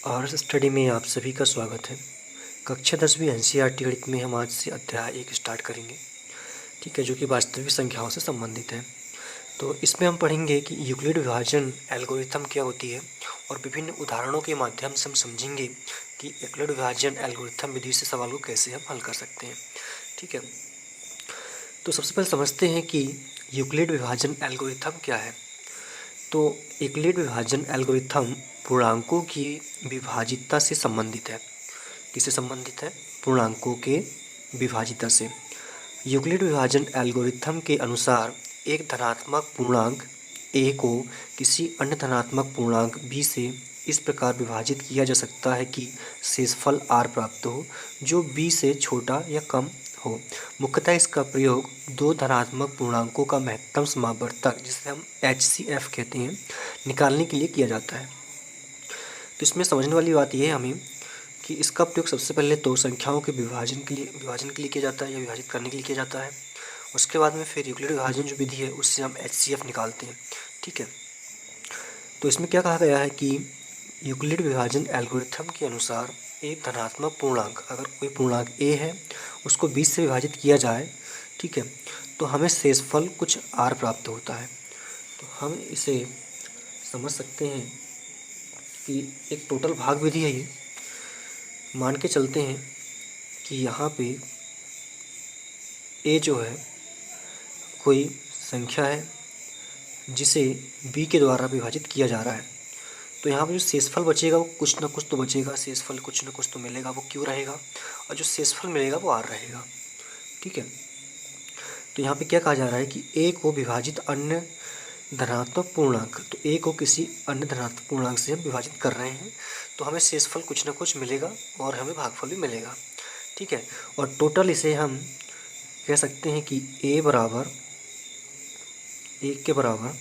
Hours study में आप सभी का स्वागत है। कक्षा 10वीं एनसीईआरटी गणित में हम आज से अध्याय 1 स्टार्ट करेंगे। ठीक है, जो कि वास्तविक संख्याओं से संबंधित है। तो इसमें हम पढ़ेंगे कि यूक्लिड विभाजन एल्गोरिथम क्या होती है और विभिन्न उदाहरणों के माध्यम से हम समझेंगे कि यूक्लिड विभाजन एल्गोरिथम विधि से सवाल को कैसे हम हल कर सकते हैं। ठीक है, तो सबसे पहले समझते हैं कि यूक्लिड विभाजन एल्गोरिथम क्या है। तो यूक्लिड विभाजन एल्गोरिथम पूर्णांकों की विभाजितता से संबंधित है। किससे संबंधित है? पूर्णांकों के विभाजितता से। यूक्लिड विभाजन एल्गोरिथम के अनुसार एक धनात्मक पूर्णांक a को किसी अन्य धनात्मक पूर्णांक b से इस प्रकार विभाजित किया जा सकता है कि शेषफल r प्राप्त हो जो b से छोटा या कम हो। मुख्यतः इसका प्रयोग दो धनात्मक पूर्णांकों का महत्तम समावर्तक, जिसे हम HCF कहते हैं, निकालने के लिए किया जाता है। तो इसमें समझने वाली बात यह है हमें कि इसका प्रयोग सबसे पहले तो संख्याओं के विभाजन के लिए किया जाता है या विभाजित करने के लिए किया जाता है। उसके बाद में फिर यूक्लिड विभाजन जो विधि है उससे हम HCF निकालते हैं। ठीक है, तो इसमें क्या कहा गया है कि यूक्लिड विभाजन एल्गोरिथम के अनुसार एक धनात्मक पूर्णांक, अगर कोई पूर्णांक a है, उसको 20 से विभाजित किया जाए, ठीक है, तो हमें शेषफल कुछ r प्राप्त होता है। तो हम इसे समझ सकते हैं कि एक टोटल भाग विधि है ये। मान के चलते हैं कि यहाँ पे a जो है कोई संख्या है जिसे b के द्वारा विभाजित किया जा रहा है। तो यहाँ पे जो शेषफल बचेगा वो कुछ ना कुछ तो बचेगा, शेषफल कुछ ना कुछ तो मिलेगा, वो q रहेगा, और जो शेषफल मिलेगा वो r रहेगा। ठीक है, तो यहाँ पे क्या कहा जा रहा है कि a को विभाजित अन्य धनात्मक पूर्णांक, तो a को किसी अन्य धनात्मक पूर्णांक से हम विभाजित कर रहे हैं, तो हमें शेषफल कुछ ना कुछ मिलेगा और हमें भागफल भी मिलेगा। ठीक है, और टोटल इसे हम कह सकते हैं कि a बराबर 1 के बराबर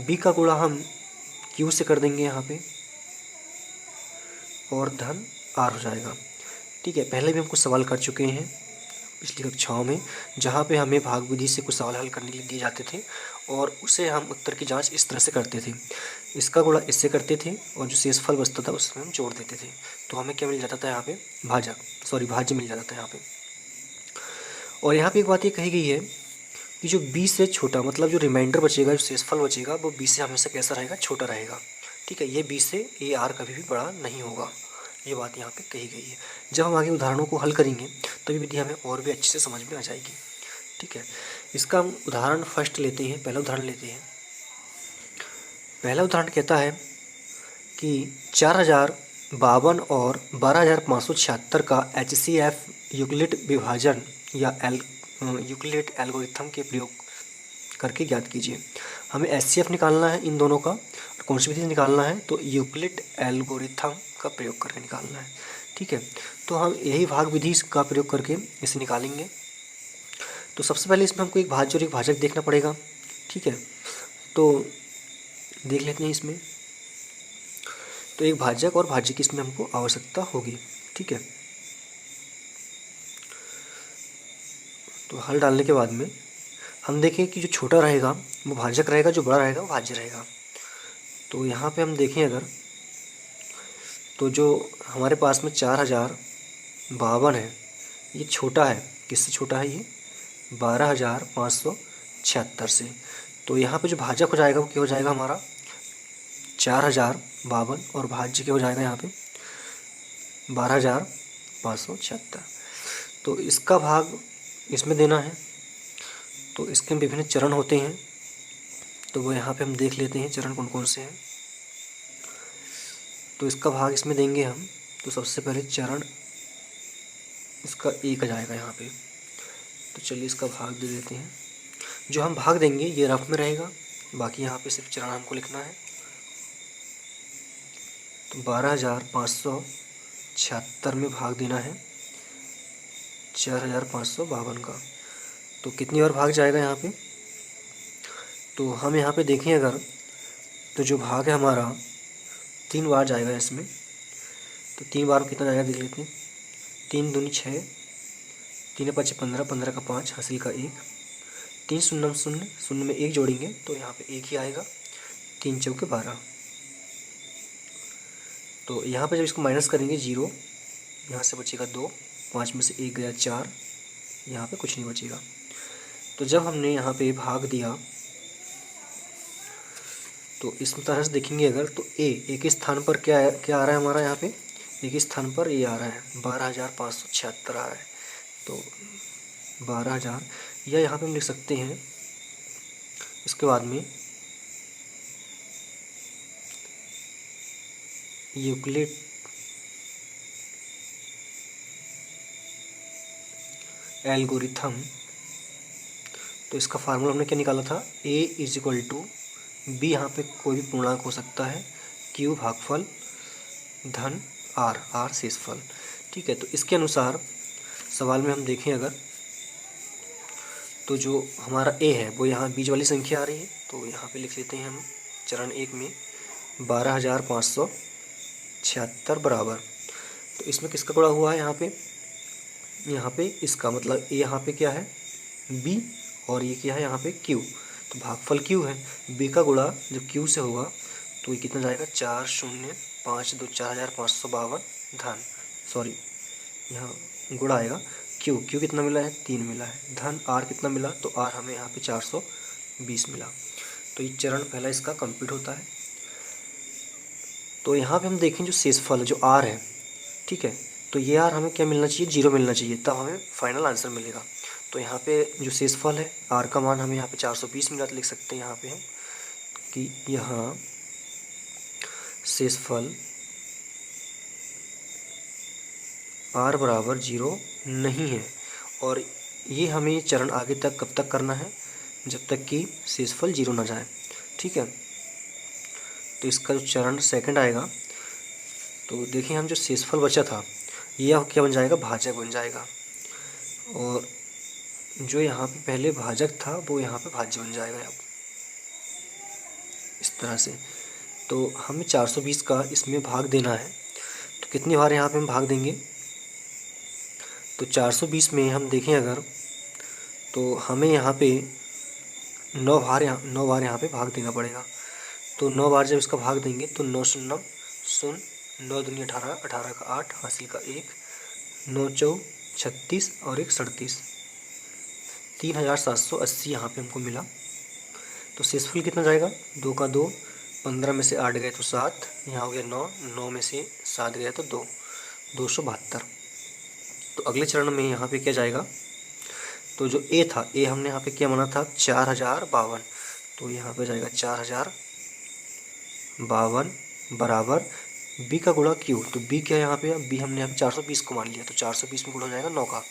b का गुणा हम q से कर देंगे यहाँ पे, और धन r हो जाएगा। ठीक है, पहले भी हम कुछ सवाल कर चुके हैं पिछली कक्षाओं में, जहाँ पे हमें भाग विधि से कुछ सवाल हल करने के लिए दिए जाते थे और उसे हम उत्तर की जांच इस तरह से करते थे। इसका गुणा इससे करते थे और जो शेषफल बचता था उसमें हम जोड़ देते थे, तो हमें क्या मिल जाता था यहाँ पे? भाज्य मिल जाता था यहाँ पे। और यहाँ पे एक बात ये कही गई है कि जो b से छोटा, मतलब जो रिमाइंडर बचेगा, जो शेषफल बचेगा, वो b से हमेशा कैसा रहेगा? छोटा रहेगा। ठीक है, ये b से a r कभी भी बड़ा नहीं होगा, ये बात यहाँ पे कही गई है। जब हम आगे उदाहरणों को हल करेंगे तभी विधि हमें और भी अच्छे से समझ में आ जाएगी। ठीक है, इसका हम उदाहरण फर्स्ट लेते हैं, पहला उदाहरण लेते हैं। पहला उदाहरण कहता है कि 4052 और 12576 का HCF यूक्लिड विभाजन या यूक्लिड एल्गोरिथम के प्रयोग करके ज्ञात कीजिए। हमें HCF निकालना है इन दोनों का, और कौन सी विधि से निकालना है? तो यूक्लिड एल्गोरिथम का प्रयोग करके निकालना है। ठीक है, तो हम यही भाग विधि का प्रयोग करके इसे निकालेंगे। तो सबसे पहले इसमें हमको एक भाज्य और एक भाजक देखना पड़ेगा। ठीक है, तो देख लेते हैं इसमें। तो एक भाजक और भाज्य की इसमें हमको आवश्यकता होगी। ठीक है, तो हल डालने के बाद में हम देखें कि जो छोटा रहेगा वो भाजक रहेगा, जो बड़ा रहेगा वो भाज्य रहेगा। तो यहाँ पे हम देखें अगर, तो जो हमारे पास में 4052 है, ये छोटा है। किससे छोटा है? ये 12576 से। तो यहाँ पे जो भाजक हो जाएगा वो क्या हो जाएगा? हमारा 4052, और भाज्य क्या हो जाएगा यहाँ पे? 12576। तो इसका भाग इसमें देना है। तो इसके विभिन्न चरण होते हैं, तो वो यहाँ पे हम देख लेते हैं चरण कौन कौन से हैं। तो इसका भाग इसमें देंगे हम। तो सबसे पहले चरण इसका 1 आ जाएगा यहाँ पे। तो चलिए इसका भाग दे देते हैं। जो हम भाग देंगे ये रफ में रहेगा, बाकी यहाँ पे सिर्फ चरण हमको लिखना है। तो 12576 में भाग देना है 4552 का। तो कितनी बार भाग जाएगा यहाँ पे? तो हम यहाँ पे देखें अगर, तो जो भाग है हमारा 3 बार जाएगा इसमें। तो 3 बार में कितना जाएगा देख लेते हैं। 3 दूनी 6, 3 5 15, 15 का 5, हासिल का 1, 3 शून्य शून्य, शून्य में 1 जोड़ेंगे तो यहाँ पे 1 ही आएगा। 3 चौके 12। तो तो यहाँ पे जब इसको माइनस करेंगे 0, यहाँ से बचेगा 2, 5 में से 1 गया 4, यहाँ पे कुछ नहीं बचेगा। तो जब हमने यहाँ पे भाग दिया तो इस तरह से देखेंगे अगर, तो ए के स्थान पर क्या आ रहा है हमारा, यहाँ पे ए के स्थान पर ये आ रहा है 12,576 आ रहा है। तो 12,000, या यहाँ पे हम लिख सकते हैं इसके बाद में यूक्लिड एल्गोरिथम। तो इसका फार्मूला हमने क्या निकाला था, a is equal to B, यहाँ पे कोई भी पूर्णांक हो सकता है, q भागफल धन r शेषफल। ठीक है, तो इसके अनुसार सवाल में हम देखें अगर, तो जो हमारा a है वो यहाँ बीज वाली संख्या आ रही है, तो यहाँ पे लिख लेते हैं हम चरण 1 में 12,576 बराबर। तो इसमें किसका गुणा हुआ है, यहाँ पे इसका मतलब a यहाँ पे क्या है b, और ये क्या है यहाँ पे q, तो भागफल q है। b का गुणा जब q से होगा तो ये कितना जाएगा, 4052 4,552 धन, सॉरी यहाँ गुणा आएगा, q कितना मिला है, 3 मिला है, धन r कितना मिला, तो r हमें यहाँ पे 420 मिला। तो ये चरण पहला इसका कंप्लीट होता है। तो यहाँ पे हम देखें जो शेषफल जो r है, ठीक है, तो ये r हमें क्या मिलना चाहिए, 0 मिलना चाहिए, तब हमें फाइनल आंसर मिलेगा। तो यहाँ पे जो शेषफल है r का मान हमें यहाँ पे 420 मिला, तो लिख सकते हैं यहाँ पे हम कि यहाँ शेषफल r बराबर 0 नहीं है। और ये हमें चरण आगे तक कब तक करना है, जब तक कि शेषफल 0 ना जाए। ठीक है, तो इसका जो चरण सेकंड आएगा, तो देखिए हम जो शेषफल बचा था यह क्या बन जाएगा, भाजक बन जाएगा, और जो यहाँ पे पहले भाजक था वो यहाँ पे भाज्य बन जाएगा अब इस तरह से। तो हमें 420 का इसमें भाग देना है, तो कितनी बार यहाँ पे हम भाग देंगे, तो 420 में हम देखें अगर, तो हमें यहाँ पे 9 बार यहाँ पे भाग देना पड़ेगा। तो 9 बार जब इसका भाग देंगे तो 9 शून्य 0, 9 दूनी 18, 18 का 8, हासिल का 1, 9 चौ 36 और 1 37, 3,780 यहाँ पे हमको मिला। तो शेषफल कितना जाएगा, 2 का 2, 15 में से 8 गए तो 7, यहाँ हो गया 9, 9 में से 7 गया तो 2, 272। तो अगले चरण में यहाँ पे क्या जाएगा, तो जो ए था, ए हमने यहाँ पे क्या माना था 4,052, तो यहाँ पे जाएगा 4,052 बराबर बी का गुणा क्यू। तो बी क्या है यहाँ पे, बी हमने यहाँ पे 420 को मान लिया, तो 420 में गुणा हो जाएगा 9 का,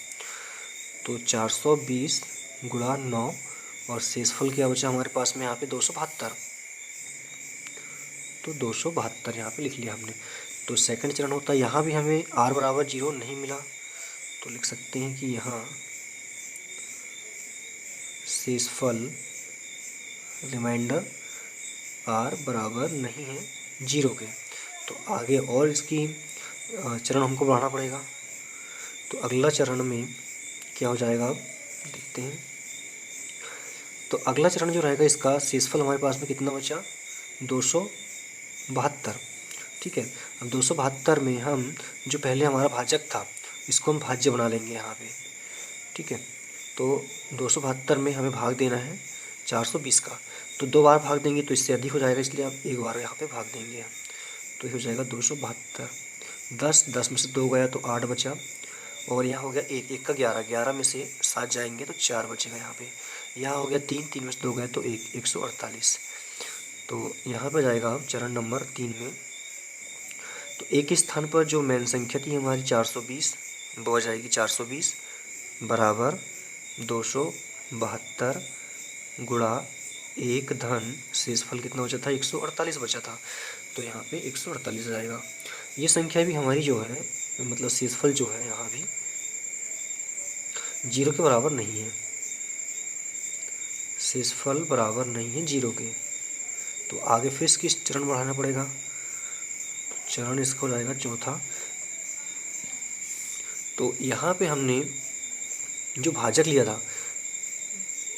तो 420 गुणा 9, और शेषफल क्या बचा हमारे पास में यहाँ पे 272, तो 272 यहाँ पे लिख लिया हमने। तो सेकंड चरण होता है, यहाँ भी हमें r बराबर 0 नहीं मिला, तो लिख सकते हैं कि यहाँ शेषफल रिमाइंडर r बराबर नहीं है 0 के। तो आगे और इसकी चरण हमको बढ़ाना पड़ेगा। तो अगला चरण में क्या हो जाएगा, अब देखते हैं। तो अगला चरण जो रहेगा इसका शेषफल हमारे पास में कितना बचा, 272। ठीक है, अब 272 में हम जो पहले हमारा भाजक था इसको हम भाज्य बना लेंगे यहाँ पे। ठीक है, तो 272 में हमें भाग देना है 420 का, तो 2 बार भाग देंगे तो इससे अधिक हो जाएगा, इसलिए आप 1 बार यहाँ पे भाग देंगे। तो ये हो जाएगा 272, 10 में से 2 गया तो 8 बचा, और यहाँ हो गया 1 का 11, 11 में से 7 जाएंगे तो 4 बचेगा यहाँ पे। यहाँ हो गया 3 में से 2 गए तो 148। तो यहाँ पर जाएगा अब चरण नंबर 3 में। तो एक के स्थान पर जो मेन संख्या थी हमारी 420, वो आ जाएगी 420 बराबर 272 गुणा 1 धन शेषफल कितना बचा था, 148 बचा था, तो यहाँ पे 148 आ जाएगा। ये संख्या भी हमारी जो है, मतलब शेषफल जो है यहाँ भी 0 के बराबर नहीं है, शेषफल बराबर नहीं है 0 के। तो आगे फिर इसकी चरण बढ़ाना पड़ेगा, तो चरण इसका हो जाएगा चौथा। तो यहाँ पे हमने जो भाजक लिया था,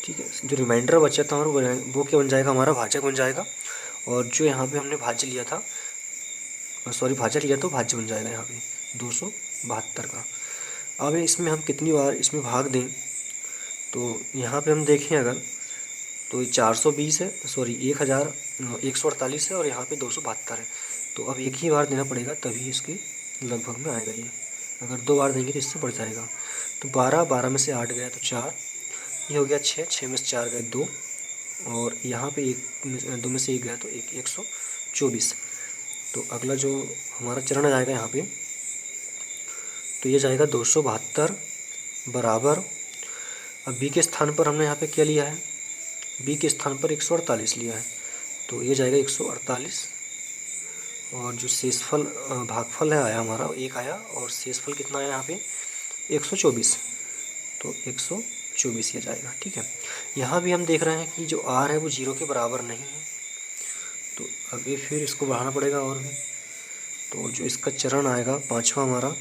ठीक है, जो रिमाइंडर बचा था वो क्या बन जाएगा, हमारा भाजक बन जाएगा। और जो यहाँ पे हमने भाज्य लिया था सॉरी भाजक लिया तो भाज्य बन जाएगा यहाँ पे 272 का। अब इसमें हम कितनी बार इसमें भाग दें, तो यहाँ पे हम देखें अगर तो ये 420 है, सॉरी 1148 है और यहाँ पे 272 है। तो अब एक ही बार देना पड़ेगा तभी इसके लगभग में आएगा ये। अगर 2 बार देंगे तो इससे बढ़ जाएगा। तो 12 में से 8 गया तो 4, ये हो गया 6 में से 4 गए 2, और यहाँ पे 2 में से 1 गया तो 124। तो अगला जो हमारा चरण जाएगा यहाँ पे, तो ये जाएगा 272 बराबर। अब बी के स्थान पर हमने यहाँ पे क्या लिया है, बी के स्थान पर 148 लिया है, तो ये जाएगा 148। और जो शेषफल भागफल है आया हमारा 1 आया, और शेषफल कितना आया यहाँ पे 124, तो 124 ये जाएगा। ठीक है, यहाँ भी हम देख रहे हैं कि जो आर है वो 0 के बराबर नहीं है, तो अभी फिर इसको बढ़ाना पड़ेगा और भी। तो जो इसका चरण आएगा 5वां हमारा,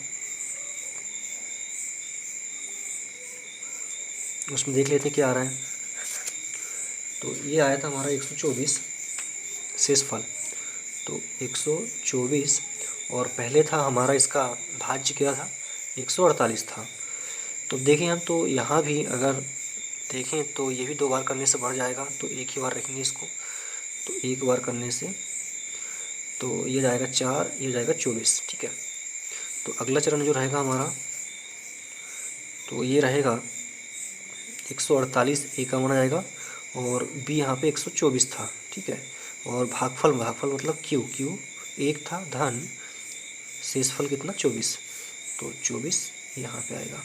उसमें देख लेते हैं क्या आ रहा है। तो ये आया था हमारा 124 शेषफल, तो 124, और पहले था हमारा इसका भाज्य क्या था 148 था। तो देखें हम, तो यहाँ भी अगर देखें तो ये भी 2 बार करने से बढ़ जाएगा, तो एक ही बार रखेंगे इसको। तो 1 बार करने से तो ये जाएगा 4, ये जाएगा 24। ठीक है, तो अगला चरण जो रहेगा हमारा, तो ये रहेगा 148 ए का माना जाएगा, और बी यहाँ पे 124 था। ठीक है, और भागफल मतलब क्यू 1 था धन शेषफल कितना 24, तो 24 यहाँ पे आएगा।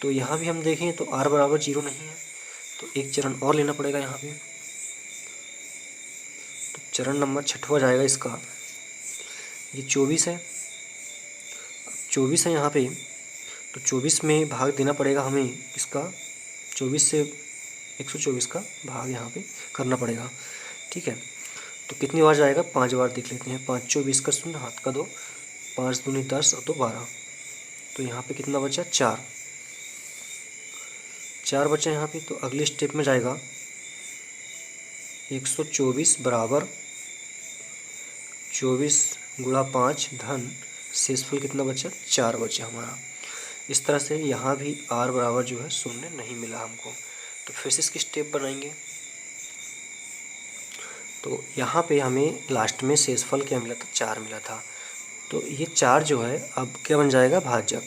तो यहाँ भी हम देखें तो r बराबर 0 नहीं है, तो एक चरण और लेना पड़ेगा यहाँ पे। तो चरण नंबर 6वां जाएगा इसका, ये 24 है। अब 24 है यहाँ पे, तो 24 में भाग देना पड़ेगा हमें इसका, 24 से 124 का भाग यहाँ पे करना पड़ेगा। ठीक है, तो कितनी बार जाएगा 5 बार देख लेते हैं। 5 24 का 0 हाथ का 2, 5 दूनी 10 और 2 12, तो यहाँ पे कितना बचा 4 बचा यहाँ पे। तो अगले स्टेप में जाएगा 124 बराबर 24 गुणा 5 धन शेषफल कितना बचा 4 बचा हमारा। इस तरह से यहाँ भी r बराबर जो है 0 नहीं मिला हमको। तो फिर से इसकी स्टेप बनाएंगे। तो यहाँ पे हमें लास्ट में शेषफल क्या मिला था 4 मिला था, तो ये 4 जो है अब क्या बन जाएगा भाजक,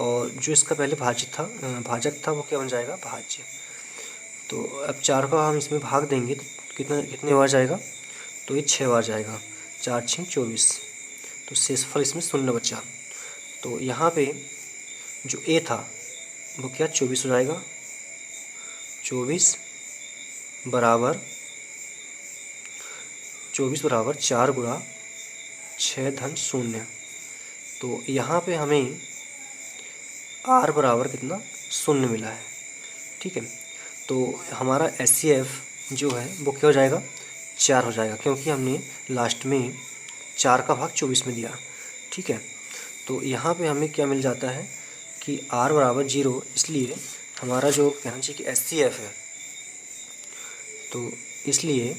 और जो इसका पहले भाजक था वो क्या बन जाएगा भाज्य। तो अब 4 का हम इसमें भाग देंगे तो कितने बार जाएगा, तो ये 6 बार जाएगा। 4 6 24, तो शेषफल इसमें 0 बचा। तो यहाँ पे जो ए था वो क्या 24 हो जाएगा। 24 बराबर 4 गुणा 6 धन 0। तो यहाँ पे हमें r बराबर कितना 0 मिला है। ठीक है, तो हमारा HCF जो है वो क्या हो जाएगा 4 हो जाएगा, क्योंकि हमने लास्ट में 4 का भाग 24 में दिया। ठीक है, तो यहाँ पे हमें क्या मिल जाता है कि r बराबर 0, इसलिए हमारा जो कहना चाहिए कि HCF है, तो इसलिए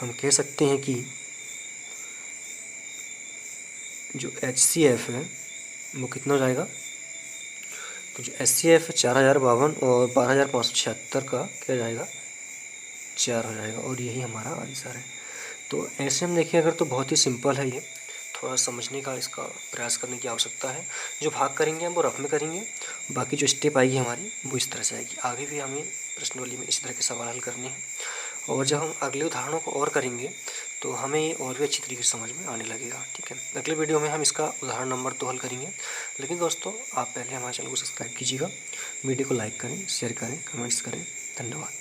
हम कह सकते हैं कि जो HCF है वो कितना हो जाएगा, तो जो HCF है 4052 और 12576 का क्या जाएगा 4 हो जाएगा, और यही हमारा आंसर है। तो ऐसे हम देखें अगर तो बहुत ही सिंपल है, ये थोड़ा समझने का इसका प्रयास करने की आवश्यकता है। जो भाग करेंगे हम वो रफ में करेंगे, बाकी जो स्टेप आएगी हमारी वो इस तरह से आएगी। आगे भी हमें प्रश्नावली में इसी तरह के सवाल हल करने हैं, और जब हम अगले उदाहरणों को और करेंगे तो हमें ये और भी अच्छी तरीके से समझ में आने लगेगा। ठीक है, अगले वीडियो में हम इसका उदाहरण नंबर 2 हल करेंगे। लेकिन दोस्तों आप पहले हमारे चैनल को सब्सक्राइब कीजिएगा, वीडियो को लाइक करें, शेयर करें, कमेंट्स करें। धन्यवाद।